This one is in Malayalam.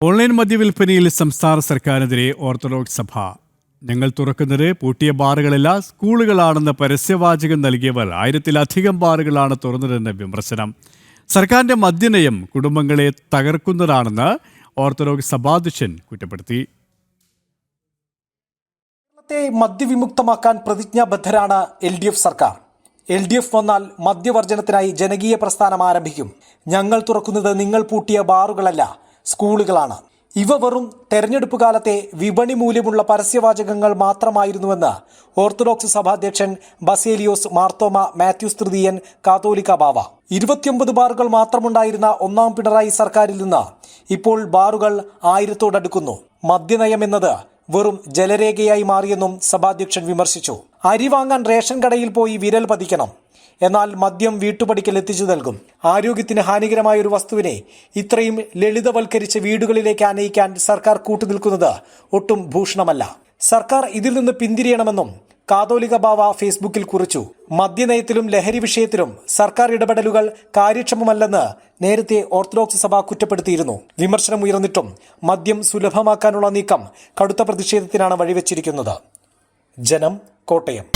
ഓൺലൈൻ മദ്യവിൽപ്പനയിൽ സംസ്ഥാന സർക്കാരിനെതിരെ ഓർത്തഡോക്സ് സഭ. ഞങ്ങൾ തുറക്കുന്നത് പൂട്ടിയ ബാറുകളല്ല, സ്കൂളുകളാണെന്ന് പരസ്യവാചകം നൽകിയവർ 1000-ലധികം ബാറുകളാണ് തുറന്നതെന്ന് വിമർശനം. സർക്കാരിന്റെ മദ്യനയം കുടുംബങ്ങളെ തകർക്കുന്നതാണെന്ന് ഓർത്തഡോക്സ് സഭാധ്യക്ഷൻ കുറ്റപ്പെടുത്തി. കേരളത്തെ മദ്യവിമുക്തമാക്കാൻ പ്രതിജ്ഞാബദ്ധരാണ് LDF സർക്കാർ. LDF വന്നാൽ മദ്യവർജനത്തിനായി ജനകീയ പ്രസ്ഥാനം ആരംഭിക്കും. ഞങ്ങൾ തുറക്കുന്നത് നിങ്ങൾ പൂട്ടിയ ബാറുകളല്ല, സ്കൂളുകളാണ്. ഇവ വെറും തെരഞ്ഞെടുപ്പ് കാലത്തെ വിപണി മൂല്യമുള്ള പരസ്യവാചകങ്ങൾ മാത്രമായിരുന്നുവെന്ന് ഓർത്തഡോക്സ് സഭാധ്യക്ഷൻ ബസേലിയോസ് മാർത്തോമ മാത്യൂസ് തൃതീയൻ കാതോലിക്ക ബാവ. 29 ബാറുകൾ മാത്രമുണ്ടായിരുന്ന ഒന്നാം പിണറായി സർക്കാരിൽ നിന്ന് ഇപ്പോൾ ബാറുകൾ 1000-ഓടടുക്കുന്നു. മദ്യനയം എന്നത് വെറും ജലരേഖയായി മാറിയെന്നും സഭാധ്യക്ഷൻ വിമർശിച്ചു. അരി വാങ്ങാൻ റേഷൻ കടയിൽ പോയി വിരൽ പതിക്കണം, എന്നാൽ മദ്യം വീട്ടുപടിക്കൽ എത്തിച്ചു നൽകും. ആരോഗ്യത്തിന് ഹാനികരമായ ഒരു വസ്തുവിനെ ഇത്രയും ലളിതവൽക്കരിച്ച് വീടുകളിലേക്ക് ആനയിക്കാൻ സർക്കാർ കൂട്ടുനിൽക്കുന്നത് ഒട്ടും ഭൂഷണമല്ല. സർക്കാർ ഇതിൽ നിന്ന് പിന്തിരിയണമെന്നും കാതോലിക ബാവ ഫേസ്ബുക്കിൽ കുറിച്ചു. മദ്യനയത്തിലും ലഹരി വിഷയത്തിലും സർക്കാർ ഇടപെടലുകൾ കാര്യക്ഷമമല്ലെന്ന് നേരത്തെ ഓർത്തഡോക്സ് സഭ കുറ്റപ്പെടുത്തിയിരുന്നു. വിമർശനം ഉയർന്നിട്ടും മദ്യം സുലഭമാക്കാനുള്ള നീക്കം കടുത്ത പ്രതിഷേധത്തിനാണ് വഴിവെച്ചിരിക്കുന്നത്. ജനം, കോട്ടയം.